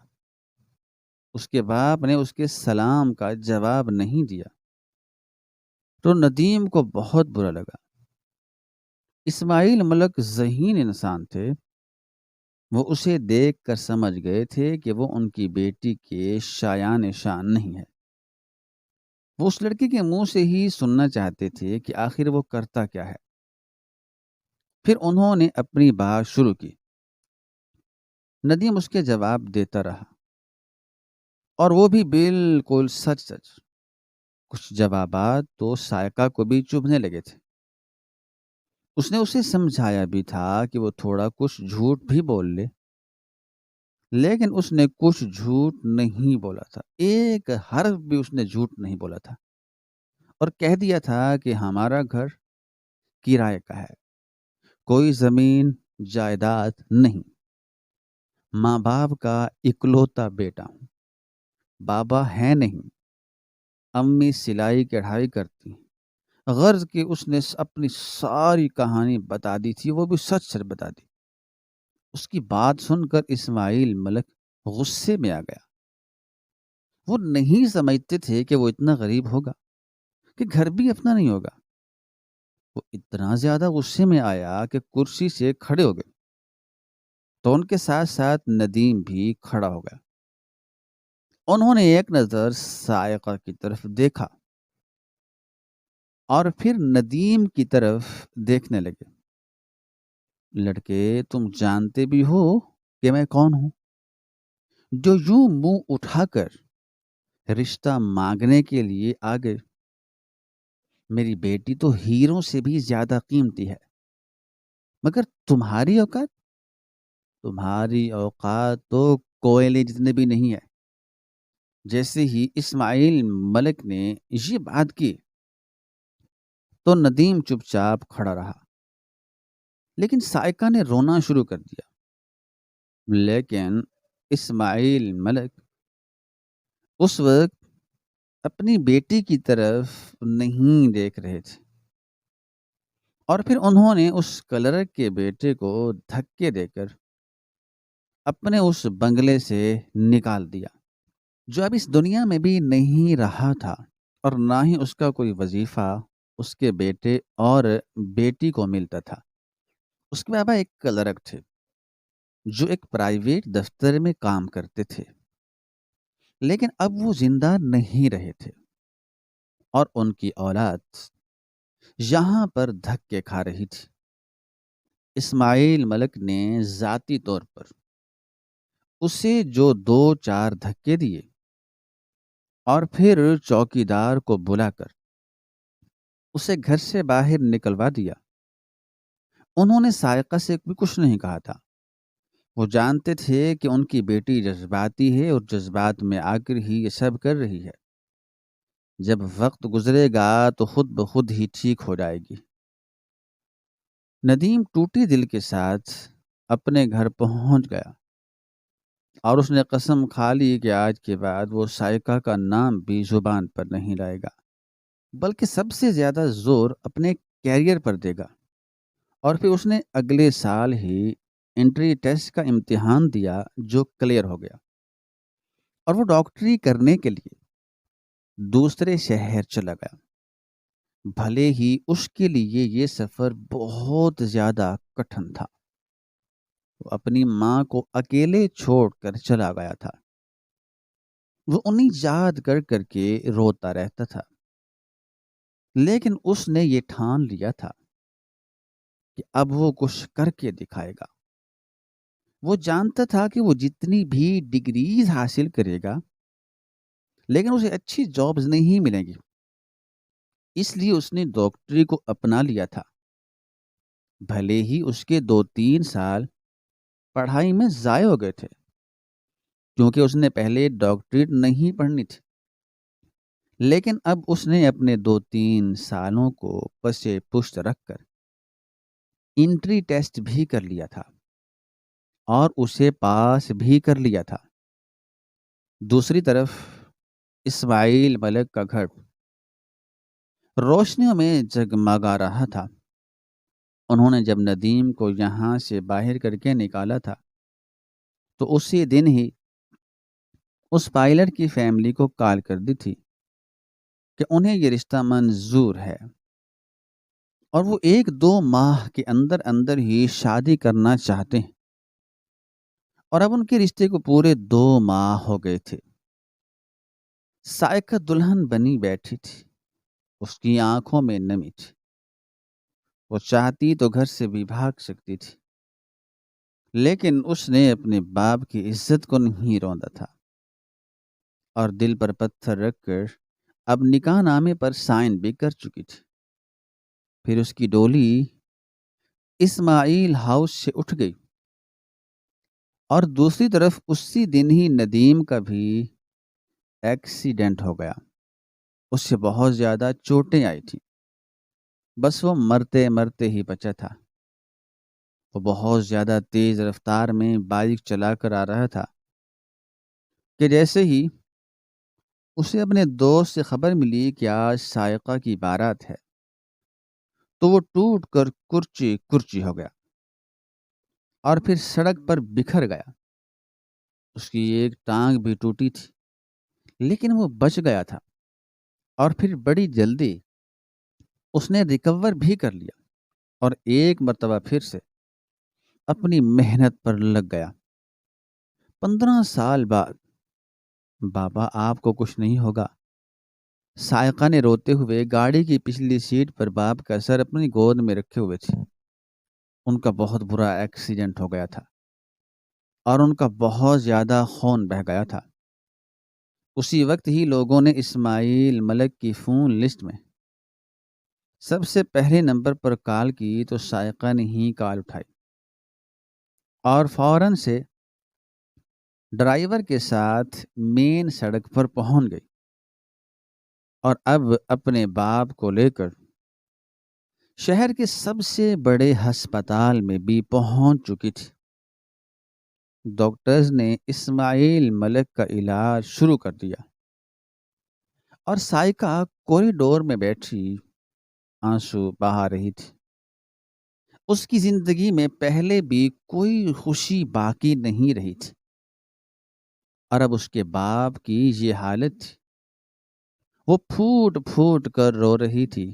اس کے باپ نے اس کے سلام کا جواب نہیں دیا تو ندیم کو بہت برا لگا۔ اسماعیل ملک ذہین انسان تھے، وہ اسے دیکھ کر سمجھ گئے تھے کہ وہ ان کی بیٹی کے شایان شان نہیں ہے۔ وہ اس لڑکی کے منہ سے ہی سننا چاہتے تھے کہ آخر وہ کرتا کیا ہے۔ پھر انہوں نے اپنی بات شروع کی۔ ندیم اس کے جواب دیتا رہا، اور وہ بھی بالکل سچ سچ۔ کچھ جوابات تو سائقہ کو بھی چبھنے لگے تھے۔ اس نے اسے سمجھایا بھی تھا کہ وہ تھوڑا کچھ جھوٹ بھی بول لے، لیکن اس نے کچھ جھوٹ نہیں بولا تھا، ایک حرف بھی اس نے جھوٹ نہیں بولا تھا، اور کہہ دیا تھا کہ ہمارا گھر کرائے کا ہے، کوئی زمین جائیداد نہیں، ماں باپ کا اکلوتا بیٹا ہوں، بابا ہے نہیں، امی سلائی کڑھائی کرتی، غرض کہ اس نے اپنی ساری کہانی بتا دی تھی، وہ بھی سچ سچ بتا دی۔ اس کی بات سن کر اسماعیل ملک غصے میں آ گیا۔ وہ نہیں سمجھتے تھے کہ وہ اتنا غریب ہوگا، کہ گھر بھی اپنا نہیں ہوگا۔ وہ اتنا زیادہ غصے میں آیا کہ کرسی سے کھڑے ہو گئے، تو ان کے ساتھ ساتھ ندیم بھی کھڑا ہو گیا۔ انہوں نے ایک نظر سائقہ کی طرف دیکھا اور پھر ندیم کی طرف دیکھنے لگے۔ لڑکے، تم جانتے بھی ہو کہ میں کون ہوں، جو یوں منہ اٹھا کر رشتہ مانگنے کے لیے آ گئے؟ میری بیٹی تو ہیروں سے بھی زیادہ قیمتی ہے، مگر تمہاری اوقات تو کوئلے جتنے بھی نہیں ہے۔ جیسے ہی اسماعیل ملک نے یہ بات کی تو ندیم چپ چاپ کھڑا رہا، لیکن سائقہ نے رونا شروع کر دیا۔ لیکن اسماعیل ملک اس وقت اپنی بیٹی کی طرف نہیں دیکھ رہے تھے، اور پھر انہوں نے اس کلرک کے بیٹے کو دھکے دے کر اپنے اس بنگلے سے نکال دیا، جو اب اس دنیا میں بھی نہیں رہا تھا، اور نہ ہی اس کا کوئی وظیفہ اس کے بیٹے اور بیٹی کو ملتا تھا۔ اس کے بابا ایک کلرک تھے جو ایک پرائیویٹ دفتر میں کام کرتے تھے، لیکن اب وہ زندہ نہیں رہے تھے، اور ان کی اولاد یہاں پر دھکے کھا رہی تھی۔ اسماعیل ملک نے ذاتی طور پر اسے جو 2-4 دھکے دیے اور پھر چوکیدار کو بلا کر اسے گھر سے باہر نکلوا دیا۔ انہوں نے سائقہ سے بھی کچھ نہیں کہا تھا۔ وہ جانتے تھے کہ ان کی بیٹی جذباتی ہے، اور جذبات میں آ کر ہی یہ سب کر رہی ہے۔ جب وقت گزرے گا تو خود بخود ہی ٹھیک ہو جائے گی۔ ندیم ٹوٹی دل کے ساتھ اپنے گھر پہنچ گیا، اور اس نے قسم کھا لی کہ آج کے بعد وہ سائقہ کا نام بھی زبان پر نہیں لائے گا، بلکہ سب سے زیادہ زور اپنے کیریئر پر دے گا۔ اور پھر اس نے اگلے سال ہی انٹری ٹیسٹ کا امتحان دیا، جو کلیئر ہو گیا، اور وہ ڈاکٹری کرنے کے لیے دوسرے شہر چلا گیا۔ بھلے ہی اس کے لیے یہ سفر بہت زیادہ کٹھن تھا، وہ اپنی ماں کو اکیلے چھوڑ کر چلا گیا تھا۔ وہ انہیں یاد کر کر کے روتا رہتا تھا، لیکن اس نے یہ ٹھان لیا تھا کہ اب وہ کچھ کر کے دکھائے گا۔ وہ جانتا تھا کہ وہ جتنی بھی ڈگریز حاصل کرے گا، لیکن اسے اچھی جابز نہیں ملیں گی، اس لیے اس نے ڈاکٹری کو اپنا لیا تھا۔ بھلے ہی اس کے 2-3 سال پڑھائی میں ضائع ہو گئے تھے، کیونکہ اس نے پہلے ڈاکٹریٹ نہیں پڑھنی تھی، لیکن اب اس نے اپنے 2-3 سالوں کو پسے پشت رکھ کر انٹری ٹیسٹ بھی کر لیا تھا، اور اسے پاس بھی کر لیا تھا۔ دوسری طرف اسماعیل ملک کا گھر روشنیوں میں جگمگا رہا تھا۔ انہوں نے جب ندیم کو یہاں سے باہر کر کے نکالا تھا تو اسی دن ہی اس پائلٹ کی فیملی کو کال کر دی تھی کہ انہیں یہ رشتہ منظور ہے اور وہ 1-2 ماہ کے اندر اندر ہی شادی کرنا چاہتے ہیں۔ اور اب ان کے رشتے کو پورے 2 ماہ ہو گئے تھے۔ سائقہ دلہن بنی بیٹھی تھی، اس کی آنکھوں میں نمی تھی۔ وہ چاہتی تو گھر سے بھی بھاگ سکتی تھی، لیکن اس نے اپنے باپ کی عزت کو نہیں روندا تھا اور دل پر پتھر رکھ کر اب نکاح نامے پر سائن بھی کر چکی تھی۔ پھر اس کی ڈولی اسماعیل ہاؤس سے اٹھ گئی اور دوسری طرف اسی دن ہی ندیم کا بھی ایکسیڈنٹ ہو گیا۔ اس سے بہت زیادہ چوٹیں آئی تھیں، بس وہ مرتے مرتے ہی بچا تھا۔ وہ بہت زیادہ تیز رفتار میں بائک چلا کر آ رہا تھا کہ جیسے ہی اسے اپنے دوست سے خبر ملی کہ آج سائقہ کی بارات ہے تو وہ ٹوٹ کر کرچی کرچی ہو گیا اور پھر سڑک پر بکھر گیا۔ اس کی ایک ٹانگ بھی ٹوٹی تھی، لیکن وہ بچ گیا تھا اور پھر بڑی جلدی اس نے ریکور بھی کر لیا اور ایک مرتبہ پھر سے اپنی محنت پر لگ گیا۔ 15 سال بعد بابا آپ کو کچھ نہیں ہوگا، سائقہ نے روتے ہوئے گاڑی کی پچھلی سیٹ پر باپ کا سر اپنی گود میں رکھے ہوئے تھے۔ ان کا بہت برا ایکسیڈنٹ ہو گیا تھا اور ان کا بہت زیادہ خون بہہ گیا تھا۔ اسی وقت ہی لوگوں نے اسماعیل ملک کی فون لسٹ میں سب سے پہلے نمبر پر کال کی تو سائقہ نے ہی کال اٹھائی اور فوراً سے ڈرائیور کے ساتھ مین سڑک پر پہنچ گئی اور اب اپنے باپ کو لے کر شہر کے سب سے بڑے ہسپتال میں بھی پہنچ چکی تھی۔ ڈاکٹرز نے اسماعیل ملک کا علاج شروع کر دیا اور سائقہ کوریڈور میں بیٹھی آنسو بہا رہی تھی۔ اس کی زندگی میں پہلے بھی کوئی خوشی باقی نہیں رہی تھی اور اب اس کے باپ کی یہ حالت تھی۔ وہ پھوٹ پھوٹ کر رو رہی تھی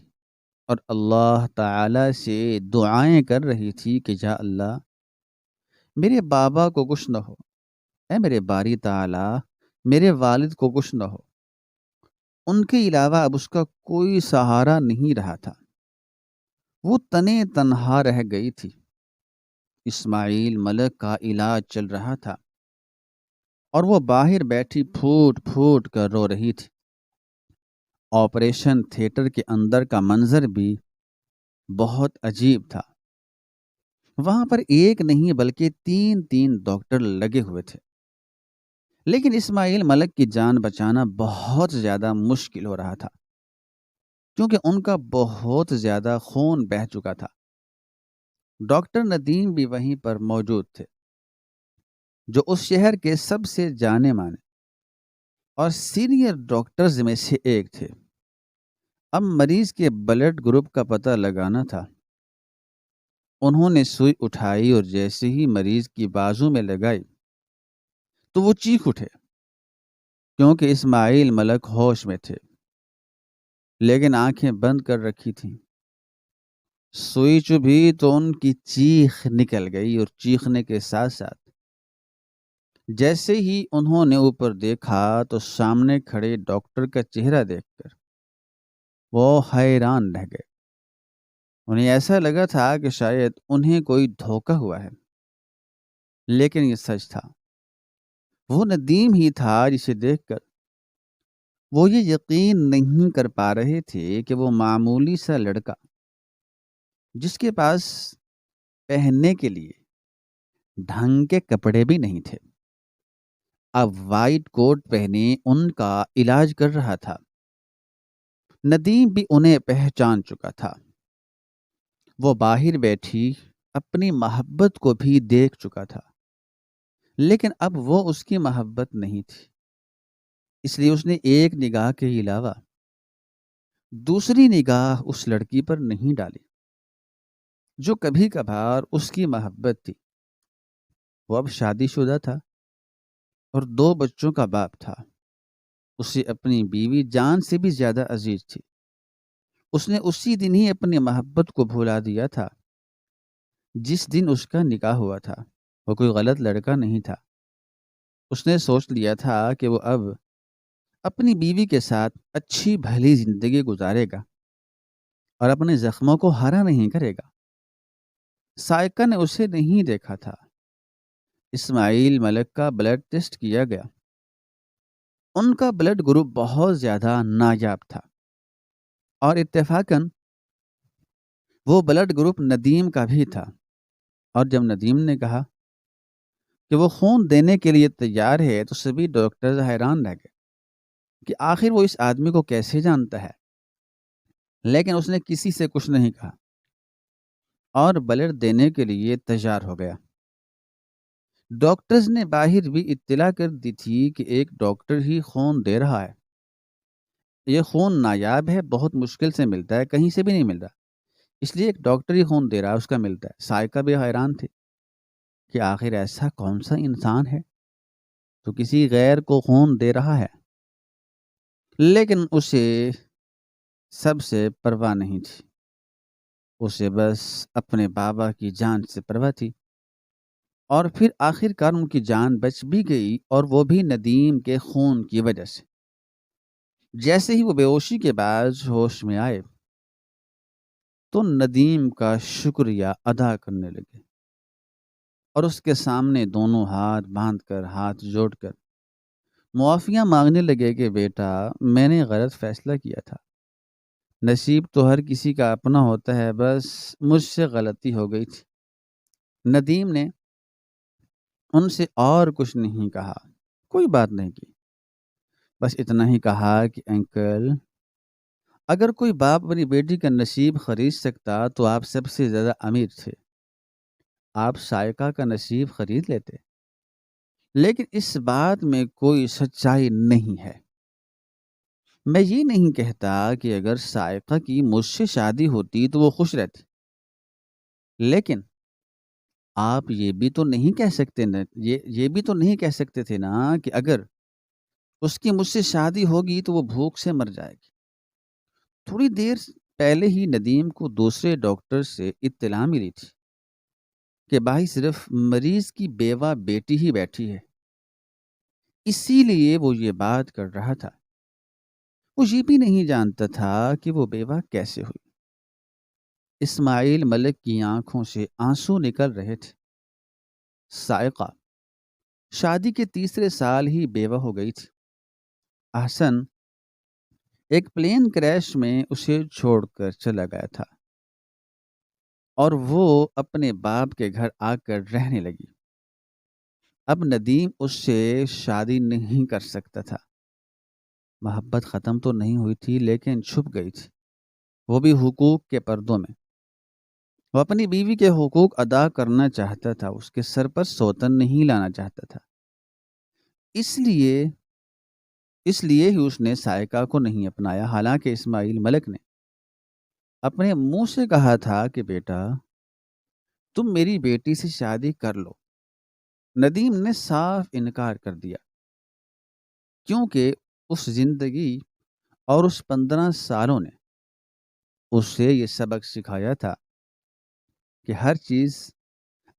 اور اللہ تعالی سے دعائیں کر رہی تھی کہ یا اللہ میرے بابا کو کچھ نہ ہو، اے میرے باری تعالی میرے والد کو کچھ نہ ہو۔ ان کے علاوہ اب اس کا کوئی سہارا نہیں رہا تھا۔ وہ تنے تنہا رہ گئی تھی۔ اسماعیل ملک کا علاج چل رہا تھا اور وہ باہر بیٹھی پھوٹ پھوٹ کر رو رہی تھی۔ آپریشن تھیٹر کے اندر کا منظر بھی بہت عجیب تھا۔ وہاں پر ایک نہیں بلکہ 3 ڈاکٹر لگے ہوئے تھے، لیکن اسماعیل ملک کی جان بچانا بہت زیادہ مشکل ہو رہا تھا کیونکہ ان کا بہت زیادہ خون بہہ چکا تھا۔ ڈاکٹر ندیم بھی وہیں پر موجود تھے، جو اس شہر کے سب سے جانے مانے اور سینئر ڈاکٹرز میں سے ایک تھے۔ اب مریض کے بلڈ گروپ کا پتہ لگانا تھا۔ انہوں نے سوئی اٹھائی اور جیسے ہی مریض کی بازو میں لگائی تو وہ چیخ اٹھے کیونکہ اسماعیل ملک ہوش میں تھے، لیکن آنکھیں بند کر رکھی تھیں۔ سوئی چبھی تو ان کی چیخ نکل گئی اور چیخنے کے ساتھ ساتھ جیسے ہی انہوں نے اوپر دیکھا تو سامنے کھڑے ڈاکٹر کا چہرہ دیکھ کر وہ حیران رہ گئے۔ انہیں ایسا لگا تھا کہ شاید انہیں کوئی دھوکہ ہوا ہے، لیکن یہ سچ تھا۔ وہ ندیم ہی تھا جسے دیکھ کر وہ یہ یقین نہیں کر پا رہے تھے کہ وہ معمولی سا لڑکا جس کے پاس پہننے کے لیے ڈھنگ کے کپڑے بھی نہیں تھے، اب وائٹ کوٹ پہنے ان کا علاج کر رہا تھا۔ ندیم بھی انہیں پہچان چکا تھا۔ وہ باہر بیٹھی اپنی محبت کو بھی دیکھ چکا تھا لیکن اب وہ اس کی محبت نہیں تھی، اس لیے اس نے ایک نگاہ کے علاوہ دوسری نگاہ اس لڑکی پر نہیں ڈالی جو کبھی کبھار اس کی محبت تھی۔ وہ اب شادی شدہ تھا اور 2 بچوں کا باپ تھا۔ اسے اپنی بیوی جان سے بھی زیادہ عزیز تھی۔ اس نے اسی دن ہی اپنی محبت کو بھلا دیا تھا جس دن اس کا نکاح ہوا تھا۔ وہ کوئی غلط لڑکا نہیں تھا۔ اس نے سوچ لیا تھا کہ وہ اب اپنی بیوی کے ساتھ اچھی بھلی زندگی گزارے گا اور اپنے زخموں کو ہرا نہیں کرے گا۔ سائقہ نے اسے نہیں دیکھا تھا۔ اسماعیل ملک کا بلڈ ٹیسٹ کیا گیا۔ ان کا بلڈ گروپ بہت زیادہ نایاب تھا اور اتفاقاً وہ بلڈ گروپ ندیم کا بھی تھا۔ اور جب ندیم نے کہا کہ وہ خون دینے کے لیے تیار ہے تو سبھی ڈاکٹر حیران رہ گئے کہ آخر وہ اس آدمی کو کیسے جانتا ہے، لیکن اس نے کسی سے کچھ نہیں کہا اور بلڈ دینے کے لیے تیار ہو گیا۔ ڈاکٹرز نے باہر بھی اطلاع کر دی تھی کہ ایک ڈاکٹر ہی خون دے رہا ہے۔ یہ خون نایاب ہے، بہت مشکل سے ملتا ہے، کہیں سے بھی نہیں مل رہا، اس لیے ایک ڈاکٹر ہی خون دے رہا ہے، اس کا ملتا ہے۔ سائقہ بھی حیران تھے کہ آخر ایسا کون سا انسان ہے تو کسی غیر کو خون دے رہا ہے، لیکن اسے سب سے پرواہ نہیں تھی۔ اسے بس اپنے بابا کی جان سے پرواہ تھی۔ اور پھر آخر کار ان کی جان بچ بھی گئی، اور وہ بھی ندیم کے خون کی وجہ سے۔ جیسے ہی وہ بے ہوشی کے بعد ہوش میں آئے تو ندیم کا شکریہ ادا کرنے لگے اور اس کے سامنے دونوں ہاتھ باندھ کر، ہاتھ جوڑ کر معافیاں مانگنے لگے کہ بیٹا، میں نے غلط فیصلہ کیا تھا، نصیب تو ہر کسی کا اپنا ہوتا ہے، بس مجھ سے غلطی ہو گئی تھی۔ ندیم نے ان سے اور کچھ نہیں کہا، کوئی بات نہیں کی، بس اتنا ہی کہا کہ انکل، اگر کوئی باپ اپنی بیٹی کا نصیب خرید سکتا تو آپ سب سے زیادہ امیر تھے، آپ سائقہ کا نصیب خرید لیتے، لیکن اس بات میں کوئی سچائی نہیں ہے۔ میں یہ نہیں کہتا کہ اگر سائقہ کی مجھ سے شادی ہوتی تو وہ خوش رہتی، لیکن آپ یہ بھی تو نہیں کہہ سکتے نا، یہ بھی تو نہیں کہہ سکتے تھے نا کہ اگر اس کی مجھ سے شادی ہوگی تو وہ بھوک سے مر جائے گی۔ تھوڑی دیر پہلے ہی ندیم کو دوسرے ڈاکٹر سے اطلاع ملی تھی کہ بھائی صرف مریض کی بیوہ بیٹی ہی بیٹھی ہے، اسی لیے وہ یہ بات کر رہا تھا۔ وہ یہ بھی نہیں جانتا تھا کہ وہ بیوہ کیسے ہوئی۔ اسماعیل ملک کی آنکھوں سے آنسو نکل رہے تھے۔ سائقہ شادی کے تیسرے سال ہی بیوہ ہو گئی تھی۔ احسن ایک پلین کریش میں اسے چھوڑ کر چلا گیا تھا اور وہ اپنے باپ کے گھر آ کر رہنے لگی۔ اب ندیم اس سے شادی نہیں کر سکتا تھا۔ محبت ختم تو نہیں ہوئی تھی، لیکن چھپ گئی تھی، وہ بھی حقوق کے پردوں میں۔ وہ اپنی بیوی کے حقوق ادا کرنا چاہتا تھا، اس کے سر پر سوتن نہیں لانا چاہتا تھا۔ اس لیے ہی اس نے سائقہ کو نہیں اپنایا، حالانکہ اسماعیل ملک نے اپنے منہ سے کہا تھا کہ بیٹا، تم میری بیٹی سے شادی کر لو۔ ندیم نے صاف انکار کر دیا، کیونکہ اس زندگی اور اس 15 سالوں نے اس سے یہ سبق سکھایا تھا کہ ہر چیز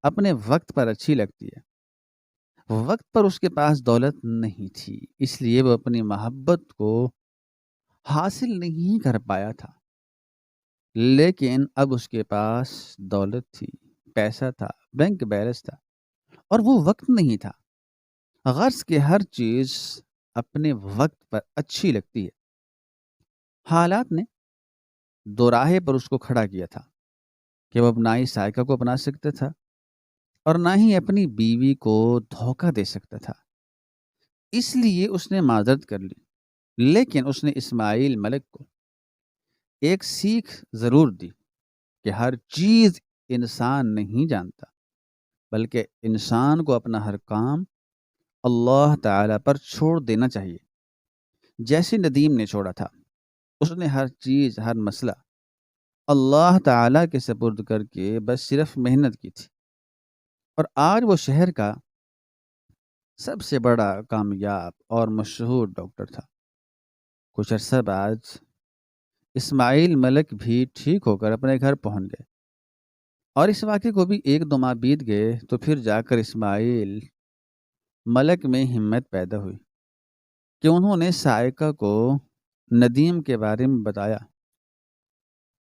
اپنے وقت پر اچھی لگتی ہے۔ وقت پر اس کے پاس دولت نہیں تھی، اس لیے وہ اپنی محبت کو حاصل نہیں کر پایا تھا، لیکن اب اس کے پاس دولت تھی، پیسہ تھا، بینک بیلنس تھا، اور وہ وقت نہیں تھا۔ غرض کہ ہر چیز اپنے وقت پر اچھی لگتی ہے۔ حالات نے دوراہے پر اس کو کھڑا کیا تھا کہ وہ نہ ہی سائقہ کو اپنا سکتا تھا اور نہ ہی اپنی بیوی کو دھوکہ دے سکتا تھا۔ اس لیے اس نے معذرت کر لی، لیکن اس نے اسماعیل ملک کو ایک سیکھ ضرور دی کہ ہر چیز انسان نہیں جانتا، بلکہ انسان کو اپنا ہر کام اللہ تعالیٰ پر چھوڑ دینا چاہیے، جیسے ندیم نے چھوڑا تھا۔ اس نے ہر چیز، ہر مسئلہ اللہ تعالیٰ کے سپرد کر کے بس صرف محنت کی تھی، اور آج وہ شہر کا سب سے بڑا کامیاب اور مشہور ڈاکٹر تھا۔ کچھ عرصہ بعد اسماعیل ملک بھی ٹھیک ہو کر اپنے گھر پہنچ گئے، اور اس واقعے کو بھی 1-2 ماہ بیت گئے تو پھر جا کر اسماعیل ملک میں ہمت پیدا ہوئی کہ انہوں نے سائقہ کو ندیم کے بارے میں بتایا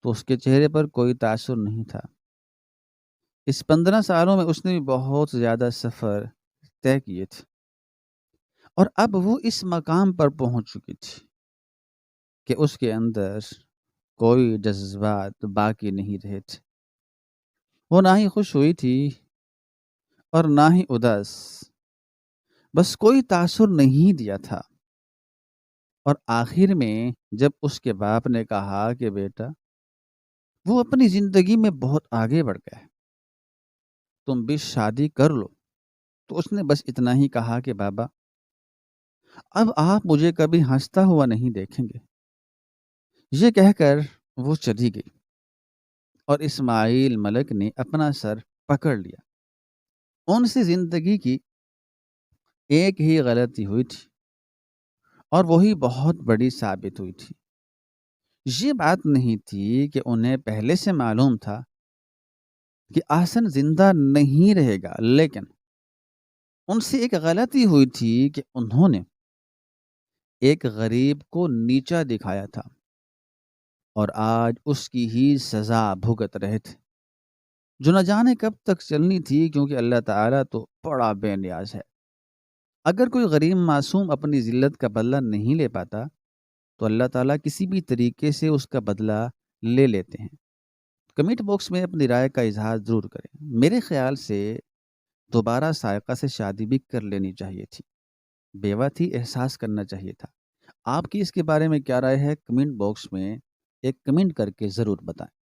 تو اس کے چہرے پر کوئی تاثر نہیں تھا۔ اس 15 سالوں میں اس نے بھی بہت زیادہ سفر طے کیے تھے، اور اب وہ اس مقام پر پہنچ چکی تھی کہ اس کے اندر کوئی جذبات باقی نہیں رہے تھے۔ وہ نہ ہی خوش ہوئی تھی اور نہ ہی اداس، بس کوئی تاثر نہیں دیا تھا۔ اور آخر میں جب اس کے باپ نے کہا کہ بیٹا وہ اپنی زندگی میں بہت آگے بڑھ گیا ہے، تم بھی شادی کر لو، تو اس نے بس اتنا ہی کہا کہ بابا اب آپ مجھے کبھی ہنستا ہوا نہیں دیکھیں گے۔ یہ کہہ کر وہ چلی گئی، اور اسماعیل ملک نے اپنا سر پکڑ لیا۔ ان سے زندگی کی ایک ہی غلطی ہوئی تھی، اور وہی بہت بڑی ثابت ہوئی تھی۔ یہ بات نہیں تھی کہ انہیں پہلے سے معلوم تھا کہ آسن زندہ نہیں رہے گا، لیکن ان سے ایک غلطی ہوئی تھی کہ انہوں نے ایک غریب کو نیچا دکھایا تھا، اور آج اس کی ہی سزا بھگت رہے تھے، جو نہ جانے کب تک چلنی تھی، کیونکہ اللہ تعالیٰ تو بڑا بے نیاز ہے۔ اگر کوئی غریب معصوم اپنی ذلت کا بدلہ نہیں لے پاتا تو اللہ تعالیٰ کسی بھی طریقے سے اس کا بدلہ لے لیتے ہیں۔ کمنٹ باکس میں اپنی رائے کا اظہار ضرور کریں۔ میرے خیال سے دوبارہ سائقہ سے شادی بھی کر لینی چاہیے تھی، بیوہ تھی، احساس کرنا چاہیے تھا۔ آپ کی اس کے بارے میں کیا رائے ہے؟ کمنٹ باکس میں ایک کمنٹ کر کے ضرور بتائیں۔